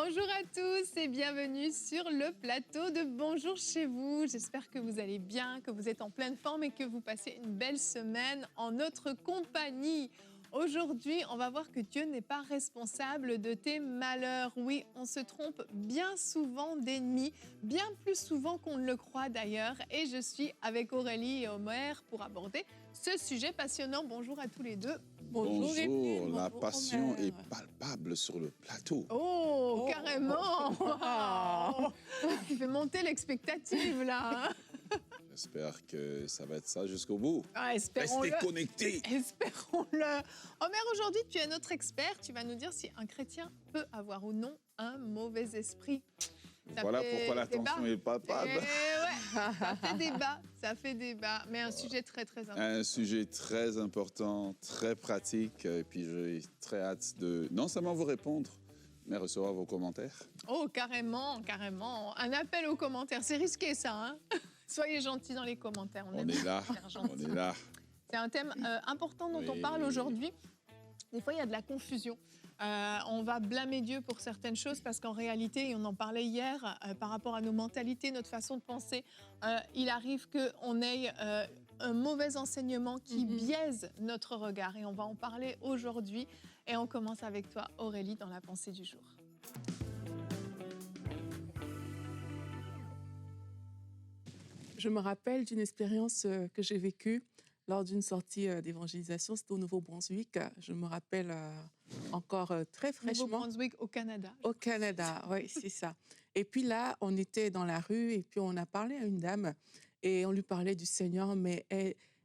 Bonjour à tous et bienvenue sur le plateau de Bonjour chez vous. J'espère que vous allez bien, que vous êtes en pleine forme et que vous passez une belle semaine en notre compagnie. Aujourd'hui, on va voir que Dieu n'est pas responsable de tes malheurs. Oui, on se trompe bien souvent d'ennemis, bien plus souvent qu'on ne le croit d'ailleurs. Et je suis avec Aurélie et Omer pour aborder ce sujet passionnant. Bonjour à tous les deux. Bonjour, Evelyne, la bonjour, passion Omer. est palpable sur le plateau. Oh, Oh, carrément. oh. Tu fais monter l'expectative là. J'espère que ça va être ça jusqu'au bout. Ah, espérons-le. Restez connectés. Espérons-le. Omer, aujourd'hui, tu es notre expert. Tu vas nous dire si un chrétien peut avoir ou non un mauvais esprit. Ça Voilà fait pourquoi l'attention débat. est palpable. Ouais, ça fait débat, mais un sujet très très important. Un sujet très important, très pratique, et puis j'ai très hâte de non seulement vous répondre, mais recevoir vos commentaires. Oh, carrément, carrément. Un appel aux commentaires, c'est risqué ça, hein. Soyez gentils dans les commentaires. On est là, faire gentil. on est là. C'est un thème important dont on Oui. parle aujourd'hui. Des fois, il y a de la confusion. On va blâmer Dieu pour certaines choses parce qu'en réalité, et on en parlait hier, par rapport à nos mentalités, notre façon de penser, il arrive qu'on ait un mauvais enseignement qui biaise notre regard. Et on va en parler aujourd'hui. Et on commence avec toi, Aurélie, dans la pensée du jour. Je me rappelle d'une expérience que j'ai vécue lors d'une sortie d'évangélisation. C'était au Nouveau-Brunswick. Je me rappelle encore très fraîchement. Nouveau-Brunswick, au Canada. Au Canada, oui, c'est ça. Et puis là, on était dans la rue et puis on a parlé à une dame et on lui parlait du Seigneur, mais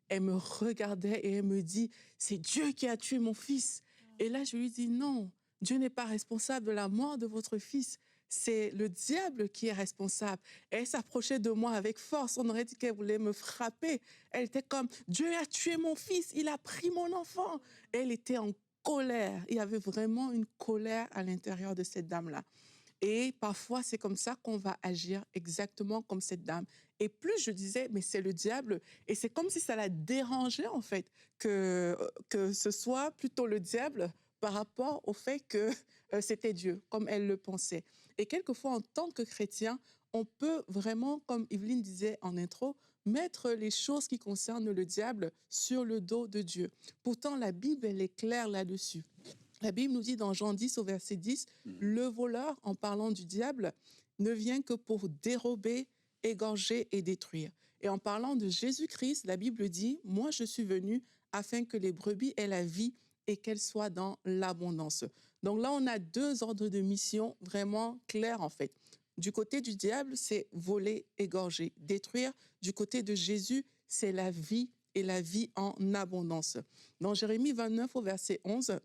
elle me regardait et elle me dit « C'est Dieu qui a tué mon fils ». Et là, je lui dis « Non, Dieu n'est pas responsable de la mort de votre fils. C'est le diable qui est responsable. » Elle s'approchait de moi avec force. On aurait dit qu'elle voulait me frapper. Elle était comme « Dieu a tué mon fils, il a pris mon enfant ». Elle était en colère. Il y avait vraiment une colère à l'intérieur de cette dame-là. Et parfois, c'est comme ça qu'on va agir, exactement comme cette dame. Et plus je disais, mais c'est le diable. Et c'est comme si ça la dérangeait, en fait, que ce soit plutôt le diable par rapport au fait que c'était Dieu, comme elle le pensait. Et quelquefois, en tant que chrétien, on peut vraiment, comme Evelyne disait en intro, mettre les choses qui concernent le diable sur le dos de Dieu. Pourtant, la Bible, elle est claire là-dessus. La Bible nous dit dans Jean 10 au verset 10, « Le voleur, en parlant du diable, ne vient que pour dérober, égorger et détruire. » Et en parlant de Jésus-Christ, la Bible dit, « Moi, je suis venu afin que les brebis aient la vie et qu'elles soient dans l'abondance. » Donc là, on a deux ordres de mission vraiment clairs, en fait. Du côté du diable, c'est voler, égorger, détruire. Du côté de Jésus, c'est la vie et la vie en abondance. Dans Jérémie 29 au verset 11,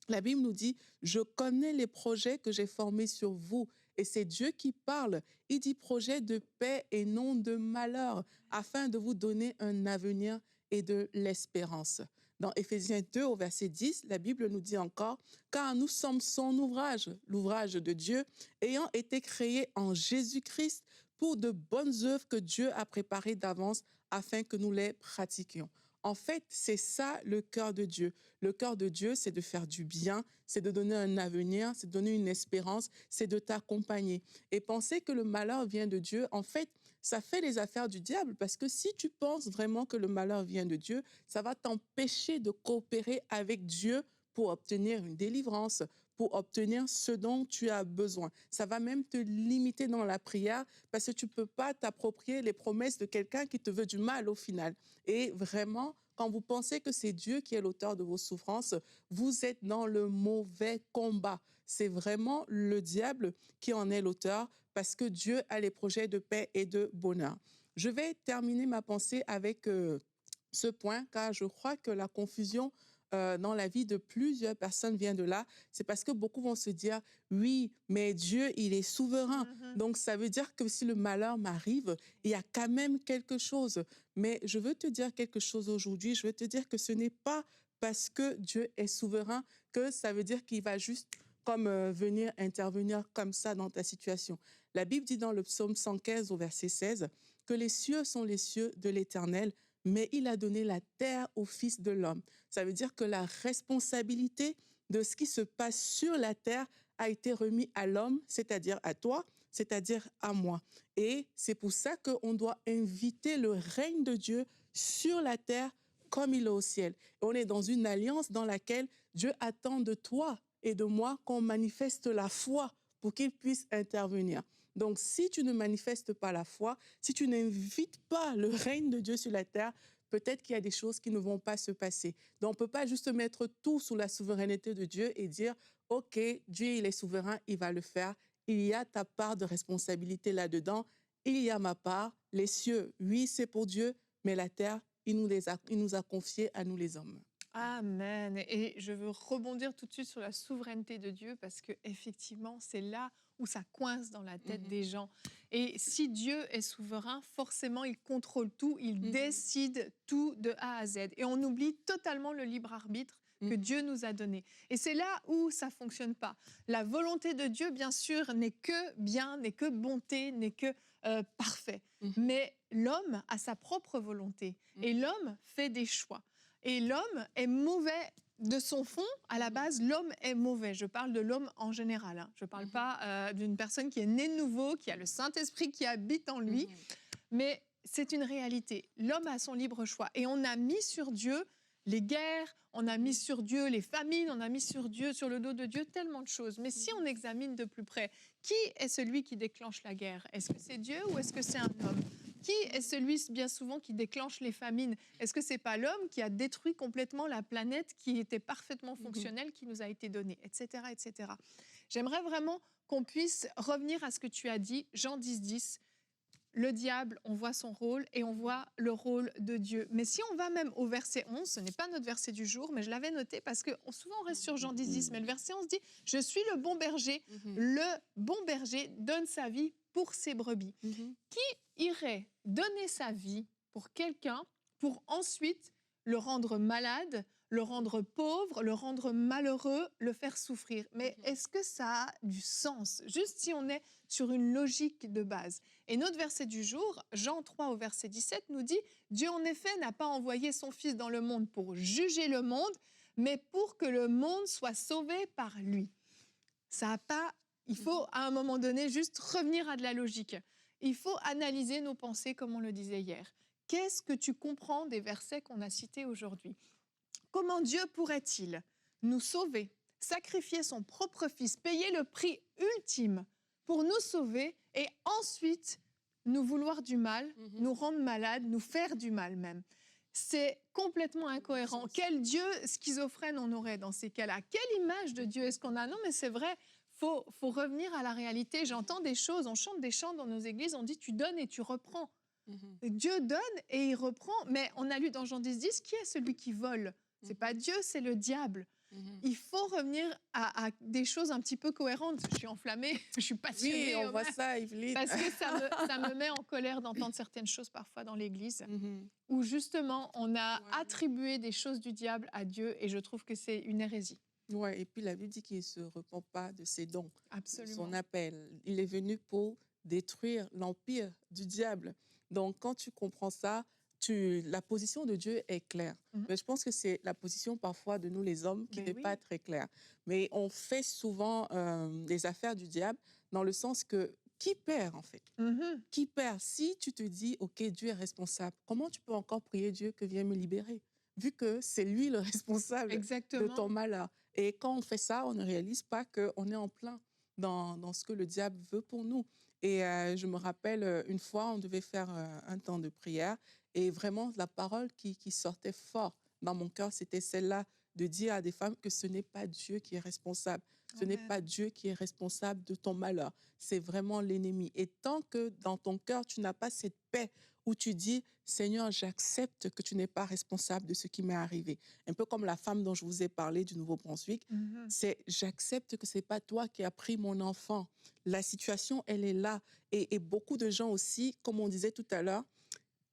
la Bible nous dit « Je connais les projets que j'ai formés sur vous. » Et c'est Dieu qui parle. Il dit « projet de paix et non de malheur, afin de vous donner un avenir et de l'espérance. » Dans Éphésiens 2 au verset 10, la Bible nous dit encore « Car nous sommes son ouvrage, l'ouvrage de Dieu, ayant été créés en Jésus-Christ pour de bonnes œuvres que Dieu a préparées d'avance afin que nous les pratiquions. » En fait, c'est ça le cœur de Dieu. Le cœur de Dieu, c'est de faire du bien, c'est de donner un avenir, c'est de donner une espérance, c'est de t'accompagner. Et penser que le malheur vient de Dieu, en fait, ça fait les affaires du diable, parce que si tu penses vraiment que le malheur vient de Dieu, ça va t'empêcher de coopérer avec Dieu pour obtenir une délivrance, pour obtenir ce dont tu as besoin. Ça va même te limiter dans la prière parce que tu ne peux pas t'approprier les promesses de quelqu'un qui te veut du mal au final. Et vraiment, quand vous pensez que c'est Dieu qui est l'auteur de vos souffrances, vous êtes dans le mauvais combat. C'est vraiment le diable qui en est l'auteur parce que Dieu a les projets de paix et de bonheur. Je vais terminer ma pensée avec ce point car je crois que la confusion dans la vie de plusieurs personnes vient de là, c'est parce que beaucoup vont se dire « Oui, mais Dieu, il est souverain. Donc, ça veut dire que si le malheur m'arrive, il y a quand même quelque chose. » Mais je veux te dire quelque chose aujourd'hui. Je veux te dire que ce n'est pas parce que Dieu est souverain que ça veut dire qu'il va juste comme venir intervenir comme ça dans ta situation. La Bible dit dans le psaume 115 au verset 16 que les cieux sont les cieux de l'Éternel, mais il a donné la terre au Fils de l'homme. Ça veut dire que la responsabilité de ce qui se passe sur la terre a été remis à l'homme, c'est-à-dire à toi, c'est-à-dire à moi. Et c'est pour ça qu'on doit inviter le règne de Dieu sur la terre comme il est au ciel. Et on est dans une alliance dans laquelle Dieu attend de toi et de moi qu'on manifeste la foi pour qu'il puisse intervenir. Donc, si tu ne manifestes pas la foi, si tu n'invites pas le règne de Dieu sur la terre, peut-être qu'il y a des choses qui ne vont pas se passer. Donc, on ne peut pas juste mettre tout sous la souveraineté de Dieu et dire, OK, Dieu, il est souverain, il va le faire. Il y a ta part de responsabilité là-dedans. Il y a ma part. Les cieux, oui, c'est pour Dieu, mais la terre, il nous a confiés à nous les hommes. Amen. Et je veux rebondir tout de suite sur la souveraineté de Dieu parce que effectivement, c'est là où ça coince dans la tête des gens. Et si Dieu est souverain, forcément, il contrôle tout, il décide tout de A à Z. Et on oublie totalement le libre arbitre que Dieu nous a donné. Et c'est là où ça fonctionne pas. La volonté de Dieu, bien sûr, n'est que bien, n'est que bonté, n'est que parfait. Mais l'homme a sa propre volonté et l'homme fait des choix. Et l'homme est mauvais de son fond. À la base, l'homme est mauvais. Je parle de l'homme en général. Hein. Je ne parle pas d'une personne qui est née de nouveau, qui a le Saint-Esprit qui habite en lui. Mais c'est une réalité. L'homme a son libre choix. Et on a mis sur Dieu les guerres, on a mis sur Dieu les famines, on a mis sur Dieu, sur le dos de Dieu, tellement de choses. Mais si on examine de plus près, qui est celui qui déclenche la guerre? Est-ce que c'est Dieu ou est-ce que c'est un homme? Qui est celui, bien souvent, qui déclenche les famines? Est-ce que ce n'est pas l'homme qui a détruit complètement la planète qui était parfaitement fonctionnelle, qui nous a été donnée, etc., etc. J'aimerais vraiment qu'on puisse revenir à ce que tu as dit, Jean 10, le diable, on voit son rôle et on voit le rôle de Dieu. Mais si on va même au verset 11, ce n'est pas notre verset du jour, mais je l'avais noté parce que souvent on reste sur Jean 10, mais le verset 11 dit « Je suis le bon berger, le bon berger donne sa vie pour ses brebis. Qui irait donner sa vie pour quelqu'un pour ensuite le rendre malade, le rendre pauvre, le rendre malheureux, le faire souffrir? Mais est-ce que ça a du sens? Juste si on est sur une logique de base. Et notre verset du jour, Jean 3 au verset 17, nous dit « Dieu en effet n'a pas envoyé son Fils dans le monde pour juger le monde, mais pour que le monde soit sauvé par lui. » Ça a pas... Il faut à un moment donné juste revenir à de la logique. Il faut analyser nos pensées comme on le disait hier. Qu'est-ce que tu comprends des versets qu'on a cités aujourd'hui? Comment Dieu pourrait-il nous sauver, sacrifier son propre Fils, payer le prix ultime pour nous sauver et ensuite nous vouloir du mal, nous rendre malades, nous faire du mal même? C'est complètement incohérent. Quel Dieu schizophrène on aurait dans ces cas-là? Quelle image de Dieu est-ce qu'on a? Non, mais c'est vrai, faut revenir à la réalité. J'entends des choses, on chante des chants dans nos églises, on dit « tu donnes et tu reprends ». Dieu donne et il reprend, mais on a lu dans Jean 10, qui est celui qui vole? C'est pas Dieu, c'est le diable. Il faut revenir à des choses un petit peu cohérentes. Je suis enflammée, je suis passionnée. Oui, on voit ça, Evelyne. Parce que ça me met en colère d'entendre certaines choses parfois dans l'Église, où justement on a attribué des choses du diable à Dieu, et je trouve que c'est une hérésie. Ouais, et puis la Bible dit qu'il ne se repent pas de ses dons, Absolument. de son appel. Il est venu pour détruire l'empire du diable. Donc, quand tu comprends ça, la position de Dieu est claire. Mais je pense que c'est la position parfois de nous les hommes qui n'est pas très claire. Mais on fait souvent les affaires du diable dans le sens que qui perd en fait? Qui perd? Si tu te dis, OK, Dieu est responsable, comment tu peux encore prier Dieu que vienne me libérer? Vu que c'est lui le responsable de ton malheur. Et quand on fait ça, on ne réalise pas qu'on est en plein dans ce que le diable veut pour nous. Et je me rappelle, une fois, on devait faire un temps de prière et vraiment, la parole qui sortait fort dans mon cœur, c'était celle-là, de dire à des femmes que ce n'est pas Dieu qui est responsable. Ce n'est pas Dieu qui est responsable de ton malheur. C'est vraiment l'ennemi. Et tant que dans ton cœur, tu n'as pas cette paix où tu dis, Seigneur, j'accepte que tu n'es pas responsable de ce qui m'est arrivé. Un peu comme la femme dont je vous ai parlé du Nouveau-Brunswick, c'est j'accepte que ce n'est pas toi qui as pris mon enfant. La situation, elle est là. Et beaucoup de gens aussi, comme on disait tout à l'heure,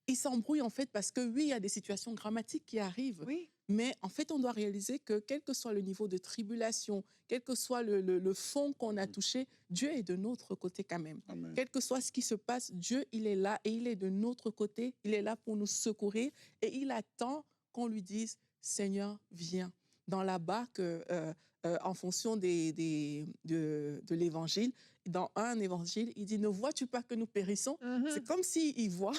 ils s'embrouillent en fait parce que oui, il y a des situations dramatiques qui arrivent. Oui. Mais en fait, on doit réaliser que quel que soit le niveau de tribulation, quel que soit le fond qu'on a touché, Dieu est de notre côté quand même. Amen. Quel que soit ce qui se passe, Dieu, il est là et il est de notre côté. Il est là pour nous secourir et il attend qu'on lui dise, Seigneur, viens. dans la barque en fonction de l'évangile. Dans un évangile, il dit, ne vois-tu pas que nous périssons? C'est Mhm. comme s'il voit,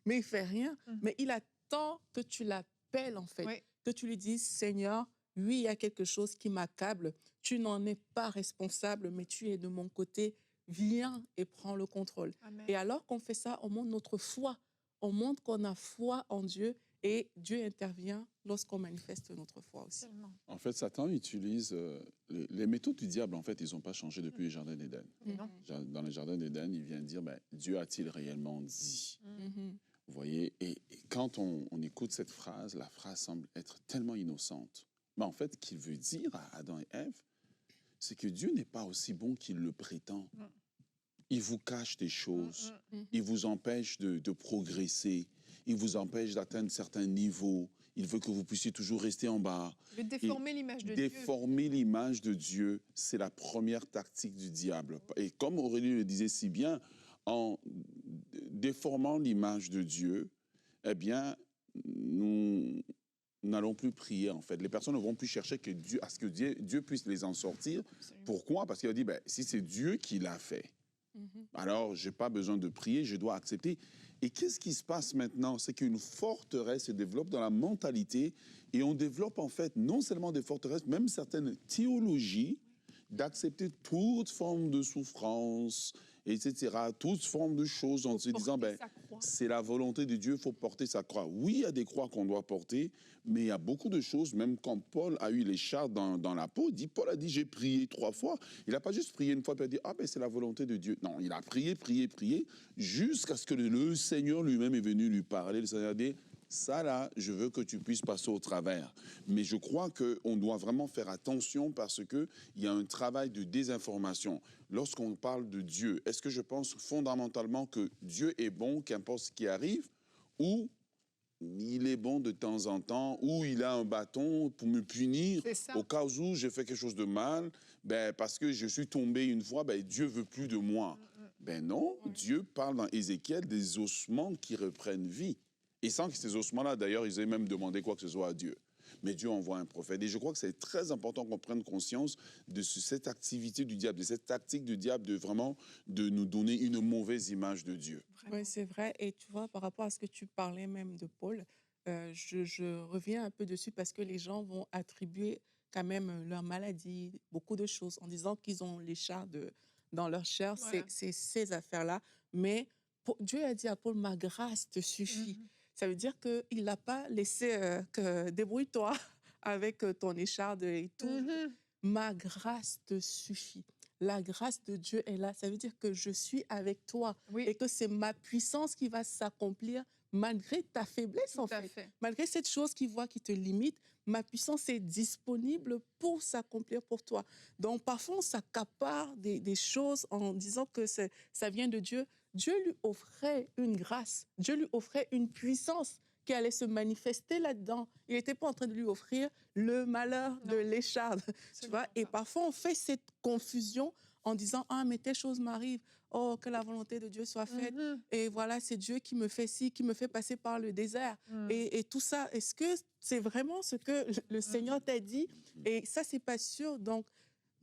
mais il ne fait rien. Mhm. Mais il attend que tu l'appelles, en fait, Oui. que tu lui dises, Seigneur, oui, il y a quelque chose qui m'accable. Tu n'en es pas responsable, mais tu es de mon côté. Viens et prends le contrôle. Amen. Et alors qu'on fait ça, on montre notre foi. On montre qu'on a foi en Dieu et Dieu intervient lorsqu'on manifeste notre foi aussi. Tellement. En fait, Satan utilise les méthodes du diable. En fait, ils n'ont pas changé depuis le jardin d'Éden. Mais non. Dans le jardin d'Éden, il vient dire, Dieu a-t-il réellement dit? Mhm. Vous voyez, et quand on écoute cette phrase, la phrase semble être tellement innocente. Mais en fait, ce qu'il veut dire à Adam et Ève, c'est que Dieu n'est pas aussi bon qu'il le prétend. Mm. Il vous cache des choses. Mm. Il vous empêche de progresser. Il vous empêche d'atteindre certains niveaux. Il veut que vous puissiez toujours rester en bas. Il veut déformer l'image de Dieu. Déformer l'image de Dieu, c'est la première tactique du diable. Et comme Aurélie le disait si bien, en déformant l'image de Dieu, eh bien, nous n'allons plus prier, en fait. Les personnes ne vont plus chercher à ce que Dieu puisse les en sortir. Absolument. Pourquoi? Parce qu'il a dit, si c'est Dieu qui l'a fait, Mhm. alors je n'ai pas besoin de prier, je dois accepter. Et qu'est-ce qui se passe maintenant? C'est qu'une forteresse se développe dans la mentalité et on développe en fait non seulement des forteresses, même certaines théologies d'accepter toute forme de souffrance, etc., toute forme de choses en se disant, Porter sa croix. c'est la volonté de Dieu, il faut porter sa croix. Oui, il y a des croix qu'on doit porter, mais il y a beaucoup de choses, même quand Paul a eu les charres dans la peau, Paul a dit, j'ai prié 3 fois. Il n'a pas juste prié une fois, puis il a dit, c'est la volonté de Dieu. Non, il a prié, jusqu'à ce que le Seigneur lui-même est venu lui parler. Le Seigneur a dit, ça là, je veux que tu puisses passer au travers. Mais je crois qu'on doit vraiment faire attention parce qu'il y a un travail de désinformation. Lorsqu'on parle de Dieu, est-ce que je pense fondamentalement que Dieu est bon, qu'importe ce qui arrive, ou il est bon de temps en temps, ou il a un bâton pour me punir C'est ça. au cas où j'ai fait quelque chose de mal, parce que je suis tombé une fois, Dieu veut plus de moi. Non, Ouais. Dieu parle dans Ézéchiel des ossements qui reprennent vie. Et sans que ces ossements-là, d'ailleurs, ils aient même demandé quoi que ce soit à Dieu. Mais Dieu envoie un prophète. Et je crois que c'est très important qu'on prenne conscience de cette activité du diable, de cette tactique du diable de nous donner une mauvaise image de Dieu. Vraiment. Oui, c'est vrai. Et tu vois, par rapport à ce que tu parlais même de Paul, je reviens un peu dessus parce que les gens vont attribuer quand même leur maladie, beaucoup de choses, en disant qu'ils ont les chars dans leur chair. Voilà. C'est ces affaires-là. Mais Dieu a dit à Paul, ma grâce te suffit. Mhm. Ça veut dire qu'il n'a pas laissé que débrouille-toi avec ton écharde et tout. Mhm. Ma grâce te suffit. La grâce de Dieu est là. Ça veut dire que je suis avec toi Oui, et que c'est ma puissance qui va s'accomplir malgré ta faiblesse, tout en à fait. fait. Malgré cette chose qui te limite, ma puissance est disponible pour s'accomplir pour toi. Donc, parfois, on s'accapare des choses en disant que ça vient de Dieu. Dieu lui offrait une grâce. Dieu lui offrait une puissance qui allait se manifester là-dedans. Il n'était pas en train de lui offrir le malheur de Non. l'écharde. Tu vois? Et parfois, on fait cette confusion en disant « Ah, mais telle chose m'arrive. Oh, que la volonté de Dieu soit faite. Mhm. Et voilà, c'est Dieu qui me fait ci, qui me fait passer par le désert. Mhm. Et tout ça, est-ce que c'est vraiment ce que le Seigneur t'a dit? Et ça, c'est pas sûr. Donc,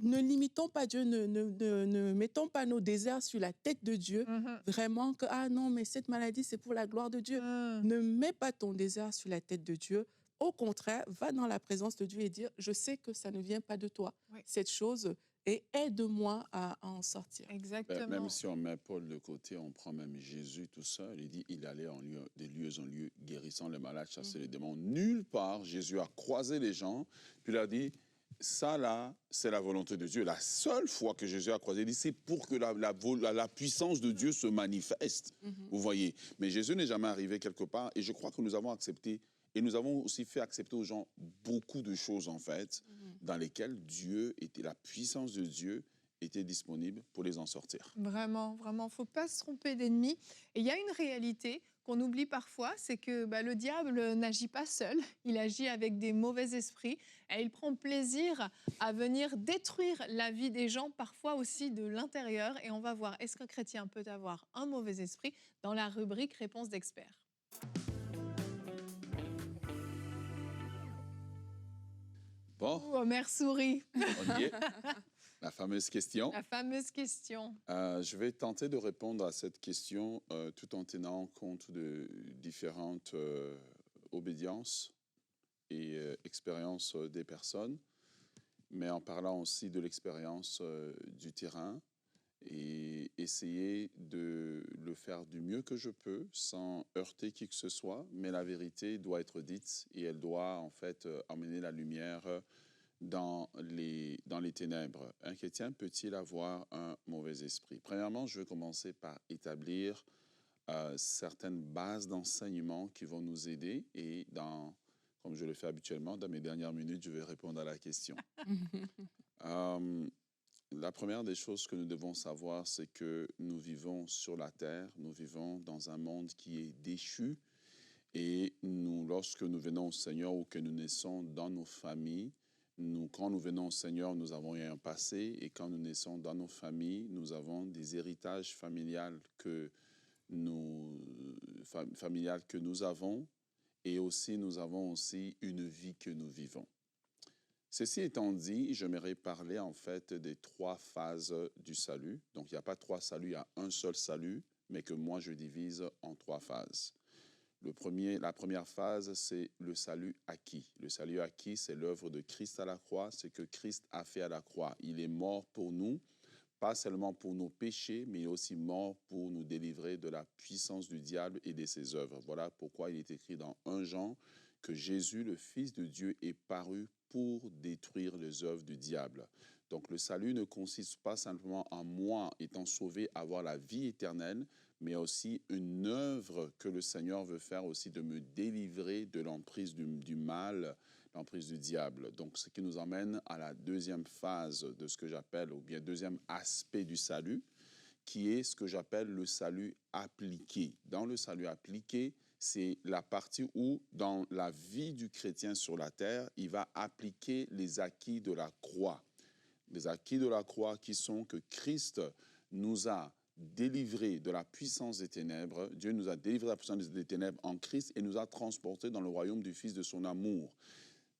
ne limitons pas Dieu, ne mettons pas nos désirs sur la tête de Dieu. Mhm. Vraiment que, ah non, mais cette maladie, c'est pour la gloire de Dieu. Mhm. Ne mets pas ton désir sur la tête de Dieu. Au contraire, va dans la présence de Dieu et dire, je sais que ça ne vient pas de toi, Oui. cette chose, et aide-moi à en sortir. Exactement. Même si on met Paul de côté, on prend même Jésus tout seul. Il dit, il allait de lieu en lieu, guérissant les malades, chassant les démons. Nulle part, Jésus a croisé les gens, puis il a dit, ça là, c'est la volonté de Dieu. La seule fois que Jésus a croisé, il dit, c'est pour que la puissance de Dieu se manifeste. Vous voyez. Mais Jésus n'est jamais arrivé quelque part. Et je crois que nous avons accepté, et nous avons aussi fait accepter aux gens beaucoup de choses, en fait, dans lesquelles la puissance de Dieu était disponible pour les en sortir. Vraiment, vraiment, il ne faut pas se tromper d'ennemi. Et il y a une réalité qu'on oublie parfois, c'est que le diable n'agit pas seul, il agit avec des mauvais esprits et il prend plaisir à venir détruire la vie des gens, parfois aussi de l'intérieur. Et on va voir, est-ce qu'un chrétien peut avoir un mauvais esprit dans la rubrique Réponse d'experts. Bon, Omer sourit. on y est. La fameuse question. La fameuse question. Je vais tenter de répondre à cette question tout en tenant compte de différentes obédiences et expériences des personnes, mais en parlant aussi de l'expérience du terrain et essayer de le faire du mieux que je peux sans heurter qui que ce soit, mais la vérité doit être dite et elle doit en fait emmener la lumière dans les ténèbres. Un chrétien peut-il avoir un mauvais esprit? Premièrement, je vais commencer par établir certaines bases d'enseignement qui vont nous aider et comme je le fais habituellement, dans mes dernières minutes, je vais répondre à la question. La première des choses que nous devons savoir, c'est que nous vivons sur la terre, nous vivons dans un monde qui est déchu et lorsque nous venons au Seigneur ou que nous naissons dans nos familles, quand nous venons au Seigneur, nous avons eu un passé et quand nous naissons dans nos familles, nous avons des héritages familiales que nous avons et aussi nous avons aussi une vie que nous vivons. Ceci étant dit, j'aimerais parler en fait des 3 phases du salut. Donc il n'y a pas 3 saluts, il y a un seul salut, mais que moi je divise en 3 phases. La première phase, c'est le salut acquis. Le salut acquis, c'est l'œuvre de Christ à la croix, ce que Christ a fait à la croix. Il est mort pour nous, pas seulement pour nos péchés, mais il est aussi mort pour nous délivrer de la puissance du diable et de ses œuvres. Voilà pourquoi il est écrit dans 1 Jean que Jésus, le Fils de Dieu, est paru pour détruire les œuvres du diable. Donc le salut ne consiste pas simplement en moi étant sauvé, avoir la vie éternelle, mais aussi une œuvre que le Seigneur veut faire aussi de me délivrer de l'emprise du mal, l'emprise du diable. Donc ce qui nous emmène à la deuxième phase de ce que j'appelle, ou bien deuxième aspect du salut, qui est ce que j'appelle le salut appliqué. Dans le salut appliqué, c'est la partie où, dans la vie du chrétien sur la terre, il va appliquer les acquis de la croix. Les acquis de la croix qui sont que Christ nous a délivrés de la puissance des ténèbres. Dieu nous a délivrés de la puissance des ténèbres en Christ et nous a transportés dans le royaume du Fils de son amour.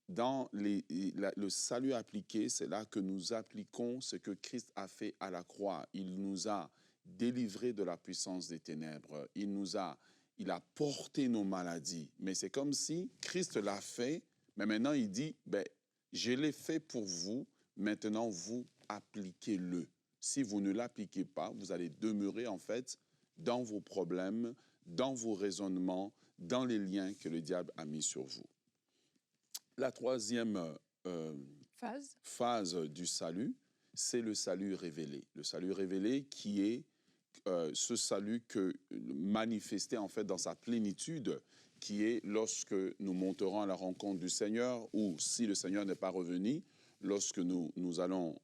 Dans le salut appliqué, c'est là que nous appliquons ce que Christ a fait à la croix. Il nous a délivrés de la puissance des ténèbres. Il a porté nos maladies. Mais c'est comme si Christ l'a fait, mais maintenant il dit, je l'ai fait pour vous, maintenant vous appliquez-le. Si vous ne l'appliquez pas, vous allez demeurer en fait dans vos problèmes, dans vos raisonnements, dans les liens que le diable a mis sur vous. La troisième phase du salut, c'est le salut révélé. Le salut révélé qui est ce salut manifesté en fait dans sa plénitude, qui est lorsque nous monterons à la rencontre du Seigneur, ou si le Seigneur n'est pas revenu, lorsque nous allons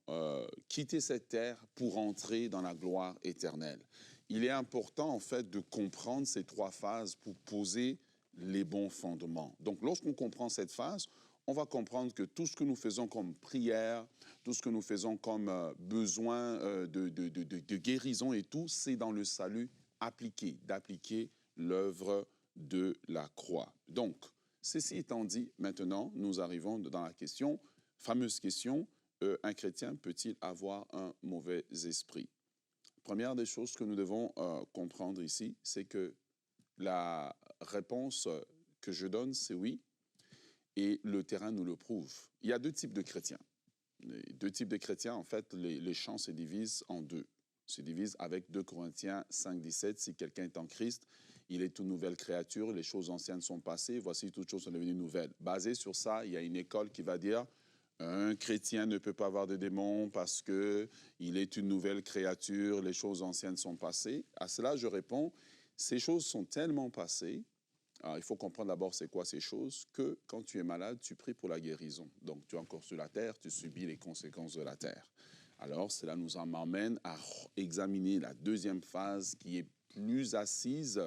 quitter cette terre pour entrer dans la gloire éternelle. Il est important en fait de comprendre ces 3 phases pour poser les bons fondements. Donc lorsqu'on comprend cette phase, on va comprendre que tout ce que nous faisons comme prière, tout ce que nous faisons comme besoin de guérison et tout, c'est dans le salut appliqué, d'appliquer l'œuvre de la croix. Donc, ceci étant dit, maintenant, nous arrivons dans la fameuse question, un chrétien peut-il avoir un mauvais esprit? Première des choses que nous devons comprendre ici, c'est que la réponse que je donne, c'est oui. Et le terrain nous le prouve. Il y a 2 types de chrétiens. Les 2 types de chrétiens, en fait, les champs se divisent en 2. Se divisent avec 2 Corinthiens 5, 17. Si quelqu'un est en Christ, il est une nouvelle créature. Les choses anciennes sont passées. Voici, toutes choses sont devenues nouvelles. Basé sur ça, il y a une école qui va dire un chrétien ne peut pas avoir de démons parce qu'il est une nouvelle créature. Les choses anciennes sont passées. À cela, je réponds, ces choses sont tellement passées. Alors, il faut comprendre d'abord c'est quoi ces choses, que quand tu es malade, tu pries pour la guérison. Donc, tu es encore sur la terre, tu subis les conséquences de la terre. Alors, cela nous emmène à examiner la deuxième phase qui est plus assise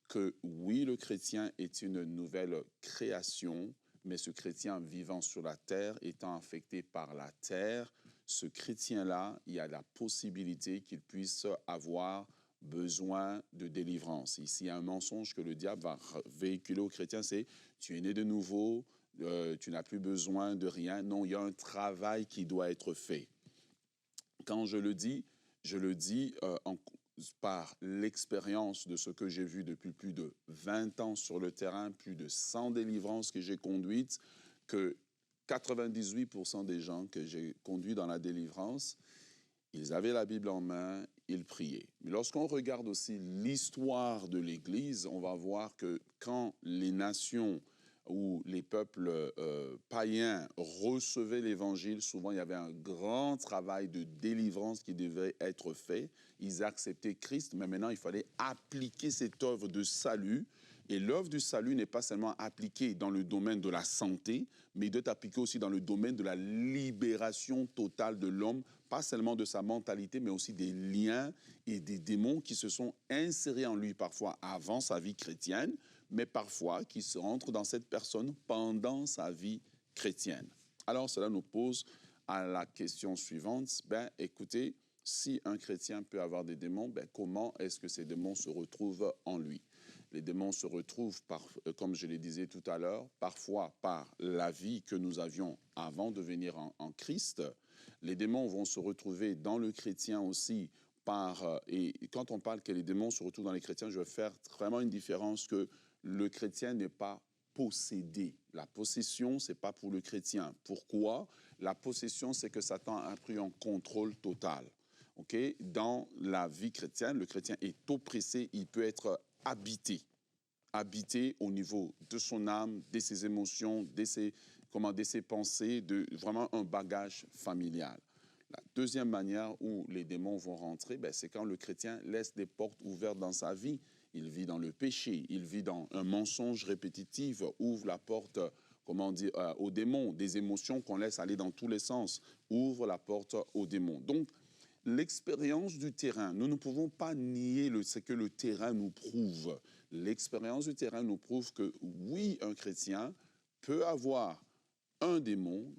que oui, le chrétien est une nouvelle création, mais ce chrétien vivant sur la terre, étant affecté par la terre, ce chrétien-là, il y a la possibilité qu'il puisse avoir besoin de délivrance. Ici, il y a un mensonge que le diable va véhiculer aux chrétiens, c'est « tu es né de nouveau, tu n'as plus besoin de rien. Non, il y a un travail qui doit être fait. Quand je le dis par l'expérience de ce que j'ai vu depuis plus de 20 ans sur le terrain, plus de 100 délivrances que j'ai conduites, que 98% des gens que j'ai conduits dans la délivrance, ils avaient la Bible en main, ils priaient. Mais lorsqu'on regarde aussi l'histoire de l'Église, on va voir que quand les nations ou les peuples païens recevaient l'Évangile, souvent il y avait un grand travail de délivrance qui devait être fait. Ils acceptaient Christ, mais maintenant il fallait appliquer cette œuvre de salut. Et l'œuvre du salut n'est pas seulement appliquée dans le domaine de la santé, mais il doit être appliqué aussi dans le domaine de la libération totale de l'homme, pas seulement de sa mentalité, mais aussi des liens et des démons qui se sont insérés en lui parfois avant sa vie chrétienne, mais parfois qui se rentrent dans cette personne pendant sa vie chrétienne. Alors cela nous pose à la question suivante, écoutez, si un chrétien peut avoir des démons, comment est-ce que ces démons se retrouvent en lui? Les démons se retrouvent, comme je le disais tout à l'heure, parfois par la vie que nous avions avant de venir en Christ. Les démons vont se retrouver dans le chrétien aussi et quand on parle que les démons se retrouvent dans les chrétiens, je veux faire vraiment une différence que le chrétien n'est pas possédé. La possession, ce n'est pas pour le chrétien. Pourquoi? La possession, c'est que Satan a pris un contrôle total. Okay? Dans la vie chrétienne, le chrétien est oppressé, il peut être habité au niveau de son âme, de ses émotions, de ses pensées, de vraiment un bagage familial. La deuxième manière où les démons vont rentrer, c'est quand le chrétien laisse des portes ouvertes dans sa vie. Il vit dans le péché, il vit dans un mensonge répétitif, ouvre la porte, aux démons, des émotions qu'on laisse aller dans tous les sens, ouvre la porte aux démons. Donc, l'expérience du terrain, nous ne pouvons pas nier ce que le terrain nous prouve. L'expérience du terrain nous prouve que oui, un chrétien peut avoir un démon,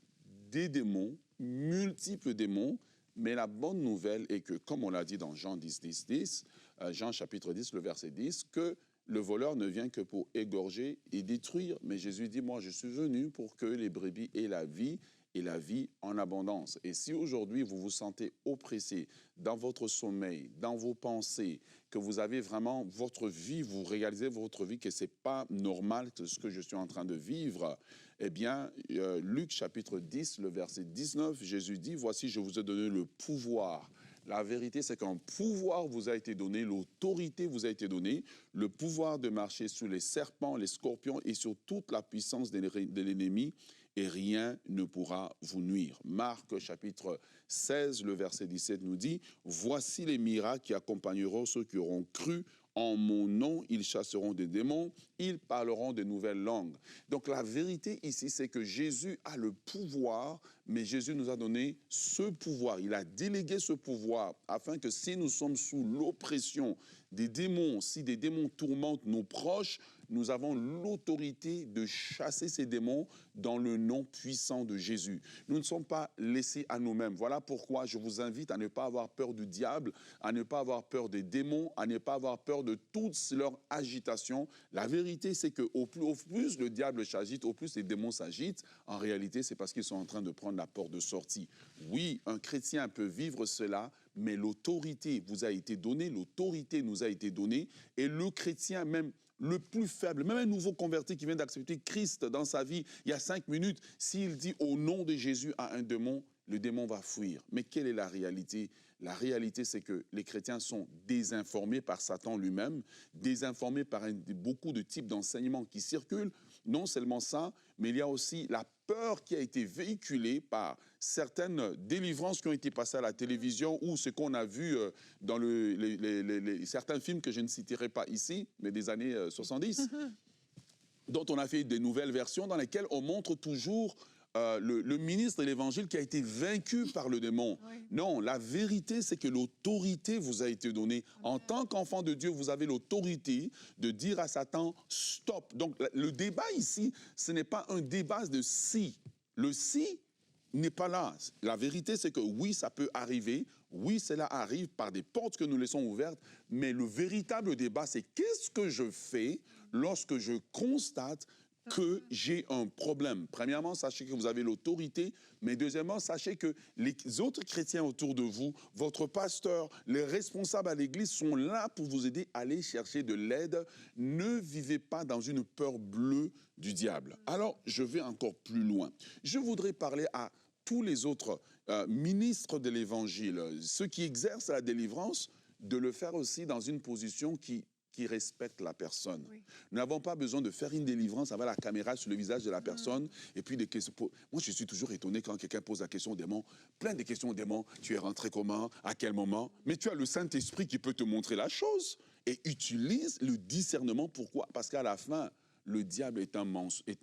des démons, multiples démons, mais la bonne nouvelle est que, comme on l'a dit dans Jean 10, Jean chapitre 10, le verset 10, que le voleur ne vient que pour égorger et détruire. Mais Jésus dit, moi, je suis venu pour que les brebis aient la vie, et la vie en abondance. Et si aujourd'hui vous vous sentez oppressé dans votre sommeil, dans vos pensées, que vous avez vraiment votre vie, vous réalisez votre vie que ce n'est pas normal ce que je suis en train de vivre, eh bien, Luc chapitre 10, le verset 19, Jésus dit, voici, je vous ai donné le pouvoir. La vérité, c'est qu'un pouvoir vous a été donné, l'autorité vous a été donnée, le pouvoir de marcher sur les serpents, les scorpions et sur toute la puissance de l'ennemi, et rien ne pourra vous nuire. Marc chapitre 16, le verset 17 nous dit, « Voici les miracles qui accompagneront ceux qui auront cru. En mon nom, ils chasseront des démons, ils parleront de nouvelles langues. » Donc la vérité ici, c'est que Jésus a le pouvoir, mais Jésus nous a donné ce pouvoir. Il a délégué ce pouvoir afin que si nous sommes sous l'oppression des démons, si des démons tourmentent nos proches, nous avons l'autorité de chasser ces démons dans le nom puissant de Jésus. Nous ne sommes pas laissés à nous-mêmes. Voilà pourquoi je vous invite à ne pas avoir peur du diable, à ne pas avoir peur des démons, à ne pas avoir peur de toutes leurs agitations. La vérité, c'est qu'au plus le diable s'agite, au plus les démons s'agitent, en réalité, c'est parce qu'ils sont en train de prendre la porte de sortie. Oui, un chrétien peut vivre cela, mais l'autorité vous a été donnée, l'autorité nous a été donnée, et le chrétien même le plus faible, même un nouveau converti qui vient d'accepter Christ dans sa vie il y a 5 minutes, s'il dit au nom de Jésus à un démon, le démon va fuir. Mais quelle est la réalité? La réalité, c'est que les chrétiens sont désinformés par Satan lui-même, désinformés par beaucoup de types d'enseignements qui circulent. Non seulement ça, mais il y a aussi la peur qui a été véhiculée par certaines délivrances qui ont été passées à la télévision ou ce qu'on a vu dans certains films que je ne citerai pas ici, mais des années 70, dont on a fait des nouvelles versions dans lesquelles on montre toujours le ministre de l'Évangile qui a été vaincu par le démon. Oui. Non, la vérité, c'est que l'autorité vous a été donnée. En tant qu'enfant de Dieu, vous avez l'autorité de dire à Satan « stop ». Donc, le débat ici, ce n'est pas un débat de si. Le si n'est pas là. La vérité, c'est que oui, ça peut arriver. Oui, cela arrive par des portes que nous laissons ouvertes. Mais le véritable débat, c'est qu'est-ce que je fais lorsque je constate que j'ai un problème. Premièrement, sachez que vous avez l'autorité, mais deuxièmement, sachez que les autres chrétiens autour de vous, votre pasteur, les responsables à l'église sont là pour vous aider à aller chercher de l'aide. Ne vivez pas dans une peur bleue du diable. Alors, je vais encore plus loin. Je voudrais parler à tous les autres ministres de l'Évangile, ceux qui exercent la délivrance, de le faire aussi dans une position qui respecte la personne. Oui. Nous n'avons pas besoin de faire une délivrance avec la caméra sur le visage de la personne et puis des questions. Moi, je suis toujours étonné quand quelqu'un pose la question au démon, plein de questions au démon. Tu es rentré comment? À quel moment? Mais tu as le Saint-Esprit qui peut te montrer la chose et utilise le discernement. Pourquoi? Parce qu'à la fin, le diable est un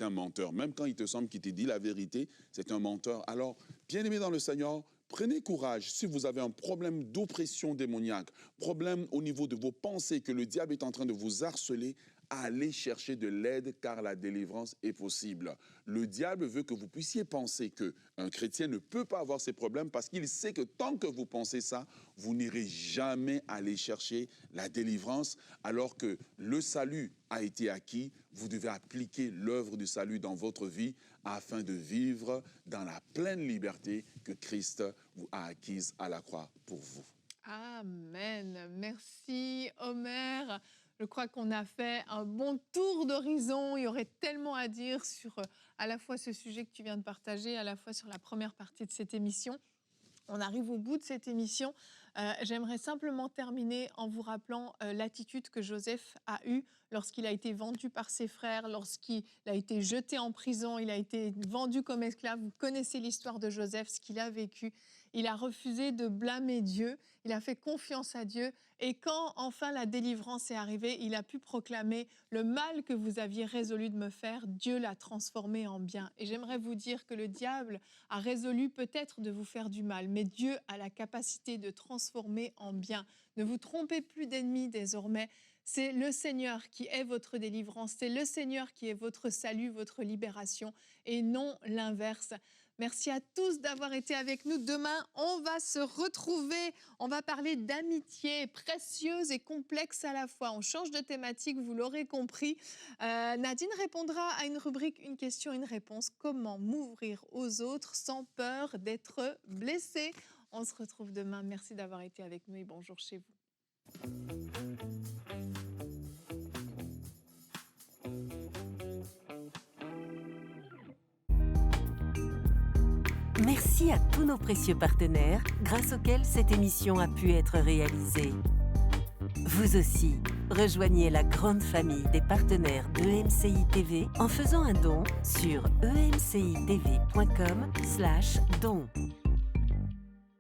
menteur. Même quand il te semble qu'il te dit la vérité, c'est un menteur. Alors, bien-aimés dans le Seigneur, prenez courage. Si vous avez un problème d'oppression démoniaque, problème au niveau de vos pensées, que le diable est en train de vous harceler, allez chercher de l'aide car la délivrance est possible. Le diable veut que vous puissiez penser qu'un chrétien ne peut pas avoir ces problèmes parce qu'il sait que tant que vous pensez ça, vous n'irez jamais aller chercher la délivrance alors que le salut a été acquis. Vous devez appliquer l'œuvre du salut dans votre vie afin de vivre dans la pleine liberté que Christ vous a acquise à la croix pour vous. Amen. Merci, Omer. Je crois qu'on a fait un bon tour d'horizon. Il y aurait tellement à dire sur à la fois ce sujet que tu viens de partager, à la fois sur la première partie de cette émission. On arrive au bout de cette émission. J'aimerais simplement terminer en vous rappelant l'attitude que Joseph a eue lorsqu'il a été vendu par ses frères, lorsqu'il a été jeté en prison, il a été vendu comme esclave. Vous connaissez l'histoire de Joseph, ce qu'il a vécu. Il a refusé de blâmer Dieu, il a fait confiance à Dieu. Et quand enfin la délivrance est arrivée, il a pu proclamer « Le mal que vous aviez résolu de me faire, Dieu l'a transformé en bien ». Et j'aimerais vous dire que le diable a résolu peut-être de vous faire du mal, mais Dieu a la capacité de transformer en bien. Ne vous trompez plus d'ennemis désormais. C'est le Seigneur qui est votre délivrance, c'est le Seigneur qui est votre salut, votre libération, et non l'inverse. Merci à tous d'avoir été avec nous. Demain, on va se retrouver. On va parler d'amitié précieuse et complexe à la fois. On change de thématique, vous l'aurez compris. Nadine répondra à une rubrique, une question, une réponse. Comment m'ouvrir aux autres sans peur d'être blessé? On se retrouve demain. Merci d'avoir été avec nous et bonjour chez vous. Merci à tous nos précieux partenaires grâce auxquels cette émission a pu être réalisée. Vous aussi, rejoignez la grande famille des partenaires d'EMCI TV en faisant un don sur emcitv.com/don.